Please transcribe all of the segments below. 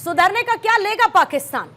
सुधरने का क्या लेगा पाकिस्तान?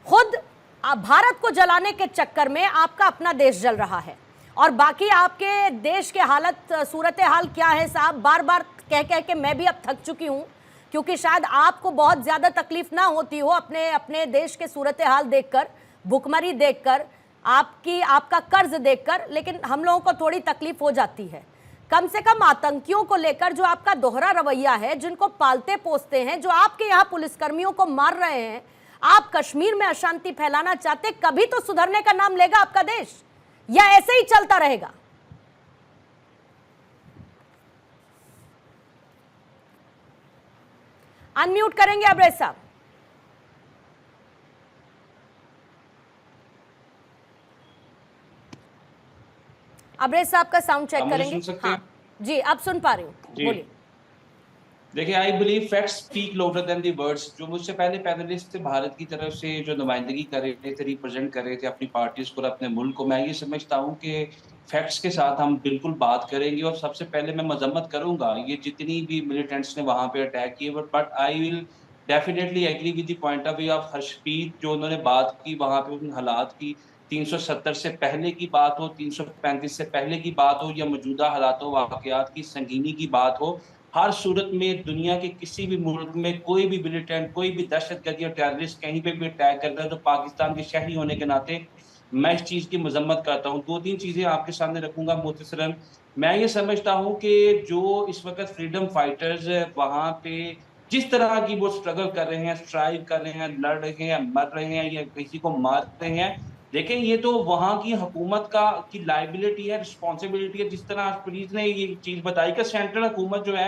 खुद भारत को जलाने के चक्कर में आपका अपना देश जल रहा है, और बाकी आपके देश के हालत सूरत हाल क्या है साहब, बार बार कह कह के मैं भी अब थक चुकी हूँ, क्योंकि शायद आपको बहुत ज़्यादा तकलीफ ना होती हो अपने देश के सूरत हाल देखकर, भुखमरी देखकर, आपका कर्ज देखकर, लेकिन हम लोगों को थोड़ी तकलीफ हो जाती है। कम से कम आतंकियों को लेकर जो आपका दोहरा रवैया है, जिनको पालते पोसते हैं, जो आपके यहाँ पुलिसकर्मियों को मार रहे हैं, आप कश्मीर में अशांति फैलाना चाहते, कभी तो सुधरने का नाम लेगा आपका देश, या ऐसे ही चलता रहेगा? अनम्यूट करेंगे अब्रेज साहब। अब्रेज साहब का साउंड चेक करेंगे। हाँ जी, अब सुन पा रही हूँ, बोलिए। देखिए, I believe facts speak louder than the words. जो मुझसे पहले पैनलिस्ट थे भारत की तरफ से, जो नुमाइंदगी कर रहे थे, रिप्रेजेंट कर रहे थे अपनी पार्टीज को, अपने मुल्क को, मैं ये समझता हूँ कि फैक्ट्स के साथ हम बिल्कुल बात करेंगे। और सबसे पहले मैं मजम्मत करूंगा ये जितनी भी मिलिटेंट्स ने वहां पे अटैक किए, but I will definitely agree with the point of view of Harshpreet, जो उन्होंने बात की वहां पे उन हालात की, 370 से पहले की बात हो, 335 से पहले की बात हो, या मौजूदा हालातों वाकयात की संगीनी की बात हो, हर सूरत में दुनिया के किसी भी मुल्क में कोई भी मिलिटेंट, कोई भी दहशतगर्द या टेररिस्ट कहीं पे भी अटैक करता है तो पाकिस्तान के शहरी होने के नाते मैं इस चीज की मजम्मत करता हूँ। दो तीन चीजें आपके सामने रखूंगा मुख्तसरन। मैं ये समझता हूँ कि जो इस वक्त फ्रीडम फाइटर्स वहां पे जिस तरह की वो स्ट्रगल कर रहे हैं, स्ट्राइव कर रहे हैं, लड़ रहे हैं, मर रहे हैं या किसी को मार रहे हैं, देखें ये तो वहां की हुकूमत की लाइबिलिटी है, रिस्पॉन्सिबिलिटी है। जिस तरह पुलिस ने ये चीज बताई कि सेंट्रल हुकूमत जो है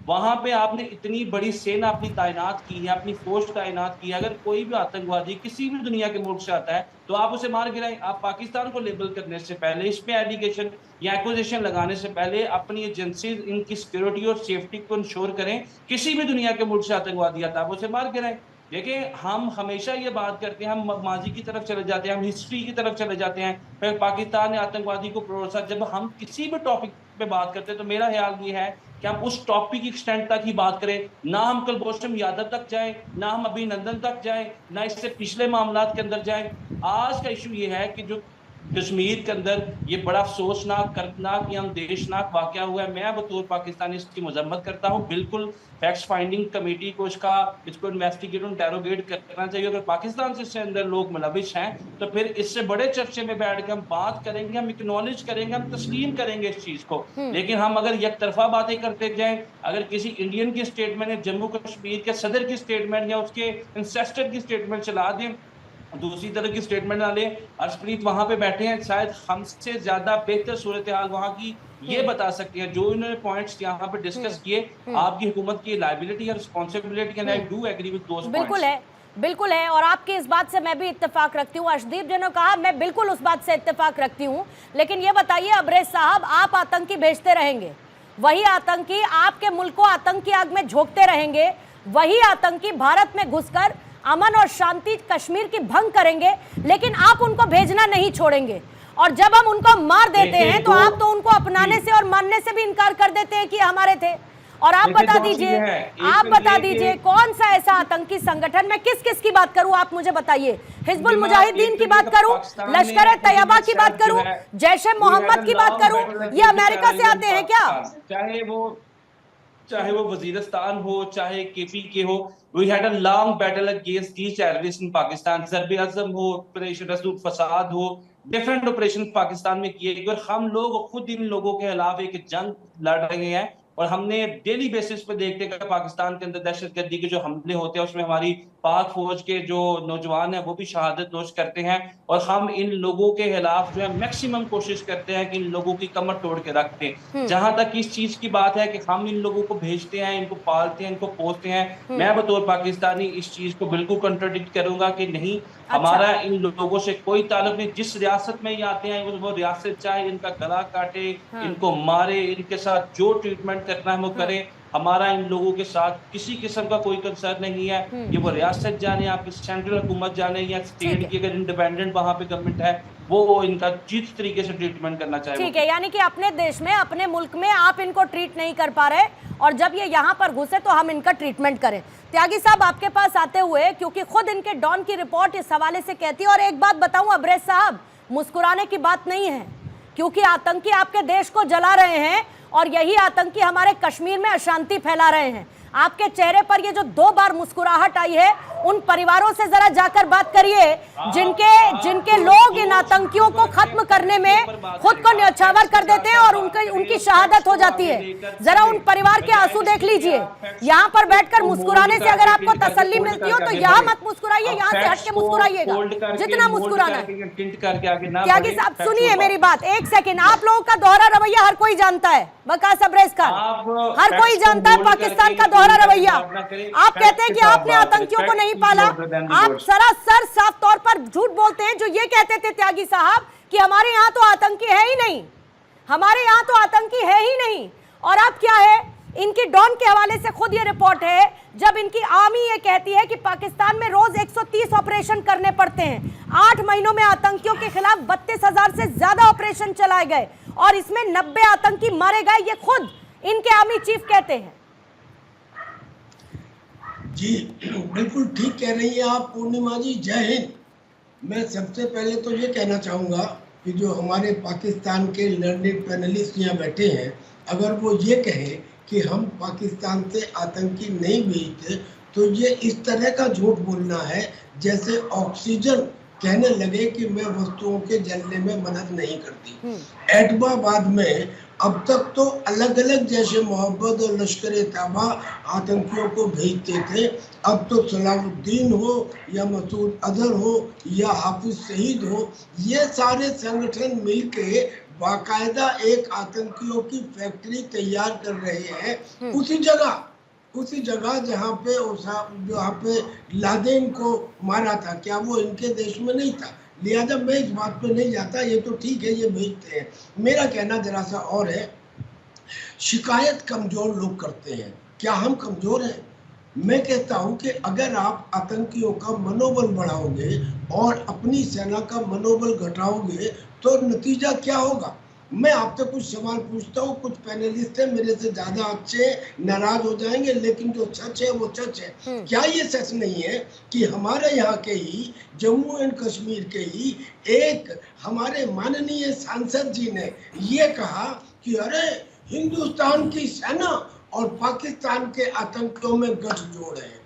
वहां पे आपने इतनी बड़ी सेना अपनी तैनात की है, अपनी फोर्स तैनात की है, अगर कोई भी आतंकवादी किसी भी दुनिया के मुल्क से आता है तो आप उसे मार गिराएं। आप पाकिस्तान को लेबल करने से पहले, इस पे एलिगेशन या एक्विजिशन लगाने से पहले अपनी एजेंसी इनकी सिक्योरिटी और सेफ्टी को इंश्योर करें। किसी भी दुनिया के मुल्क से आतंकवादी आता है आप उसे मार गिराएं। देखिए, हम हमेशा ये बात करते हैं, हम माजी की तरफ चले जाते हैं, हम हिस्ट्री की तरफ चले जाते हैं, फिर पाकिस्तान ने आतंकवादी को प्रोत्साहन। जब हम किसी भी टॉपिक पे बात करते हैं तो मेरा ख्याल ये है कि हम उस टॉपिक एक्सटेंट तक ही बात करें, ना हम कुलभूषण यादव तक जाएं, ना हम अभिनंदन तक जाएं, ना इससे पिछले मामलात के अंदर जाएं। आज का इशू ये है कि जो कश्मीर के अंदर ये बड़ा अफसोसनाक, कर्तनाक या देशनाक वाकया हुआ है, मैं बतौर पाकिस्तानी इसकी मजम्मत करता हूँ। बिल्कुल फैक्ट फाइंडिंग कमेटी को इसको इन्वेस्टिगेट और इंटेरोगेट करना चाहिए। अगर पाकिस्तान से इसके अंदर लोग मुलविस हैं तो फिर इससे बड़े चर्चे में बैठ के हम बात करेंगे, हम एक्नॉलेज करेंगे, हम तस्लीम करेंगे इस चीज को। लेकिन हम अगर एक तरफा बातें करते जाएं, अगर किसी इंडियन की स्टेटमेंट या जम्मू कश्मीर के सदर की स्टेटमेंट या उसके इंसेस्टर की स्टेटमेंट चला दें, दूसरी तरह की स्टेटमेंट ना ले। हर्षप्रीत वहां पे बैठे हैं, शायद हमसे ज्यादा बेहतर सूरत हाल वहां की ये बता सकते हैं। जो इन्होंने पॉइंट्स यहाँ पे डिस्कस किए, आपकी हुकूमत की लायबिलिटी या responsibility, and I do agree with those points. बिल्कुल है, और आपकी इस बात से मैं भी इत्तेफाक रखती हूँ। अर्शदीप जी ने कहा, मैं बिल्कुल उस बात से इत्तेफाक रखती हूँ। लेकिन ये बताइए अब्रेज साहब, आप आतंकी भेजते रहेंगे, वही आतंकी आपके मुल्क को आतंक की आग में झोंकते रहेंगे, वही आतंकी भारत में घुसकर अमन और शांति कश्मीर की भंग करेंगे, लेकिन आप उनको भेजना नहीं छोड़ेंगे। और जब हम उनको मार देते हैं तो आप तो उनको अपनाने से और मानने से भी इनकार कर देते हैं कि हमारे थे। और आप बता दीजिए कौन सा ऐसा आतंकी संगठन, मैं किस किस की बात करूं आप मुझे बताइए। हिजबुल मुजाहिदीन की बात करूं, लश्कर तैयबा की बात करूं, जैश ए मोहम्मद की बात करूं, ये अमेरिका से आते हैं क्या? चाहे वो वजीरिस्तान हो, चाहे केपीके हो, we had a long battle against these terrorist in Pakistan. Zarb-e-Azam हो, ऑपरेशन रसूल फसाद हो, डिफरेंट ऑपरेशन पाकिस्तान में किए गए, और हम लोग खुद इन लोगों के खिलाफ एक जंग लड़ रहे हैं। और हमने डेली बेसिस पे देखते हैं पाकिस्तान के अंदर दहशतगर्दी के जो हमले होते हैं उसमें हमारी पाक फौज के जो नौजवान हैं वो भी शहादत नोश करते हैं। और हम इन लोगों के खिलाफ जो है मैक्सिमम कोशिश करते हैं कि इन लोगों की कमर तोड़ के रखते हैं। जहां तक इस चीज की बात है कि हम इन लोगों को भेजते हैं, इनको पालते हैं, इनको पोसते हैं, मैं बतौर पाकिस्तानी इस चीज को बिल्कुल कंट्राडिक्ट करूंगा कि नहीं, हमारा इन लोगों से कोई ताल्लुक नहीं। जिस रियासत में ये आते हैं वो रियासत चाहे इनका गला काटे, इनको मारे, इनके साथ जो ट्रीटमेंट करना है वो करें, हमारा इन लोगों के साथ किसी किस्म का कोई कंसर्न नहीं है। ये वो रियासत जाने, आपकी सेंट्रल हुकूमत जाने या ठीक स्टेट है। की अगर इंडिपेंडेंट वहां पे गवर्नमेंट है, वो इनका जिस तरीके से ट्रीटमेंट करना चाहे ठीक है, यानी कि अपने देश में, अपने मुल्क में आप इनको ट्रीट नहीं कर पा रहे और जब ये यहाँ पर घुसे तो हम इनका ट्रीटमेंट करें। त्यागी साहब, आपके पास आते हुए, क्योंकि खुद इनके डॉन की रिपोर्ट इस हवाले से कहती है, और एक बात बताऊं अब्रेज साहब, मुस्कुराने की बात नहीं है, क्योंकि आतंकी आपके देश को जला रहे हैं और यही आतंकी हमारे कश्मीर में अशांति फैला रहे हैं। आपके चेहरे पर ये जो 2 बार मुस्कुराहट आई है, उन परिवारों से जरा जाकर बात करिए जिनके लोग इन आतंकियों को खत्म करने में खुद को न्यौछावर कर देते हैं और उनकी शहादत हो जाती है। जरा उन परिवार के आंसू देख लीजिए। यहाँ पर बैठकर मुस्कुराने से अगर आपको तसल्ली मिलती हो तो यहाँ मत मुस्कुराइए, यहाँ से हट के मुस्कुराइएगा जितना मुस्कुराना है। त्यागी साहब सुनिए मेरी बात, 1 सेकेंड। आप लोगों का दोहरा रवैया हर कोई जानता है, वकास अब्रेज खान, हर कोई जानता है पाकिस्तान का दोहरा रवैया। आप कहते हैं कि आपने आतंकियों को नहीं पाला, आप सरासर साफ तौर पर झूठ बोलते हैं जो ये कहते थे त्यागी साहब कि हमारे यहाँ तो आतंकी है ही नहीं, हमारे यहाँ तो आतंकी है ही नहीं। और अब क्या है, इनकी डॉन के हवाले से खुद ये रिपोर्ट है, जब इनकी आर्मी ये कहती है कि पाकिस्तान में रोज 130 ऑपरेशन करने पड़ते हैं, 8 महीनों में आतंकियों के खिलाफ 32,000 से ज्यादा ऑपरेशन चलाए गए और इसमें 90 आतंकी मारे गए, ये खुद इनके आर्मी चीफ कहते हैं। जी बिल्कुल ठीक कह रही हैं आप पूर्णिमा जी, जय हिंद। मैं सबसे पहले तो ये कहना चाहूँगा कि जो हमारे पाकिस्तान के लर्निंग पैनलिस्ट यहाँ बैठे हैं, अगर वो ये कहें कि हम पाकिस्तान से आतंकी नहीं भेजते, तो ये इस तरह का झूठ बोलना है जैसे ऑक्सीजन कहने लगे कि मैं वस्तुओं के जलने में मदद नहीं करती। एटमाबाद में अब तक तो अलग अलग जैसे मोहब्बत और लश्कर तैयबा आतंकियों को भेजते थे, अब तो सलाहुद्दीन हो या मसूद अजहर हो या हाफिज सईद हो, ये सारे संगठन मिलके बाकायदा एक आतंकियों की फैक्ट्री तैयार कर रहे हैं उसी जगह जहाँ पे लादेन को मारा था। क्या वो इनके देश में नहीं था? लिहाजा मैं इस बात पे नहीं जाता, ये तो ठीक है ये भेजते हैं। मेरा कहना जरा सा और है, शिकायत कमजोर लोग करते हैं, क्या हम कमजोर हैं? मैं कहता हूं कि अगर आप आतंकियों का मनोबल बढ़ाओगे और अपनी सेना का मनोबल घटाओगे तो नतीजा क्या होगा? मैं आपसे कुछ सवाल पूछता हूँ, कुछ पैनलिस्ट हैं मेरे से ज्यादा अच्छे, नाराज हो जाएंगे, लेकिन जो सच है वो सच है। क्या ये सच नहीं है कि हमारे यहाँ के ही जम्मू एंड कश्मीर के ही एक हमारे माननीय सांसद जी ने ये कहा कि अरे हिंदुस्तान की सेना और पाकिस्तान के आतंकियों में गठजोड़ है,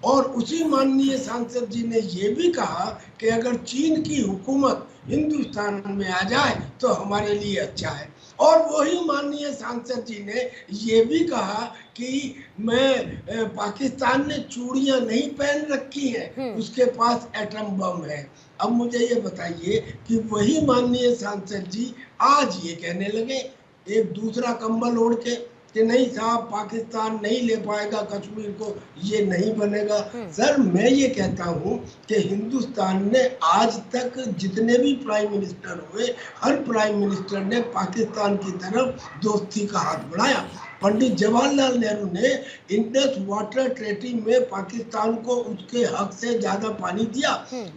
और उसी माननीय सांसद जी ने ये भी कहा कि अगर चीन की हुकूमत हिंदुस्तान में आ जाए तो हमारे लिए अच्छा है, और वही माननीय सांसद जी ने ये भी कहा कि पाकिस्तान ने चूड़ियां नहीं पहन रखी हैं, उसके पास एटम बम है। अब मुझे ये बताइए कि वही माननीय सांसद जी आज ये कहने लगे एक दूसरा कंबल ओढ़ के कि नहीं साहब पाकिस्तान नहीं ले पाएगा कश्मीर को, ये नहीं बनेगा। सर मैं ये कहता हूँ कि हिंदुस्तान ने आज तक जितने भी प्राइम मिनिस्टर हुए, हर प्राइम मिनिस्टर ने पाकिस्तान की तरफ दोस्ती का हाथ बढ़ाया। पंडित जवाहरलाल नेहरू ने इंडस वाटर ट्रीटी में पाकिस्तान को उसके हक से ज्यादा पानी दिया।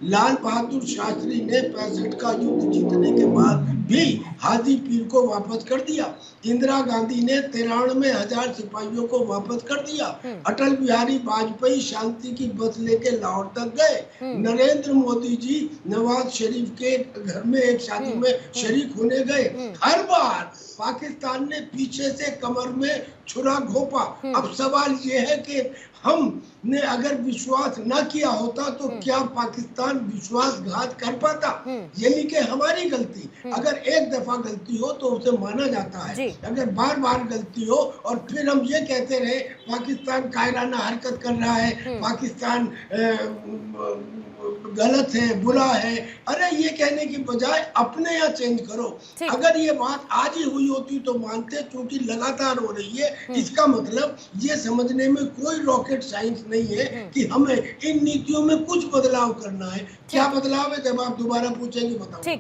लाल बहादुर शास्त्री ने 65 का युद्ध जीतने के बाद भी हाजी पीर को वापस कर दिया। इंदिरा गांधी ने 93,000 सिपाहियों को वापस कर दिया। अटल बिहारी वाजपेयी शांति की बस लेके लाहौर तक गए। नरेंद्र मोदी जी नवाज शरीफ के घर में एक शादी में शरीक होने गए। हर बार पाकिस्तान ने पीछे से कमर में छुरा घोंपा। अब सवाल ये है कि हमने अगर विश्वास न किया होता तो क्या पाकिस्तान विश्वासघात कर पाता? यानी कि हमारी गलती, अगर एक दफा गलती हो तो उसे माना जाता है, अगर बार बार गलती हो और फिर हम ये कहते रहे पाकिस्तान कायराना हरकत कर रहा है, पाकिस्तान गलत है, बुरा है, अरे ये कहने की बजाय अपने यहाँ चेंज करो। अगर ये बात आज ही हुई होती तो मानते, क्योंकि लगातार हो रही है, इसका मतलब ये समझने में कोई रॉकेट साइंस नहीं है कि हमें इन नीतियों में कुछ बदलाव करना है। क्या बदलाव है? जब आप दोबारा पूछेंगे बताओ।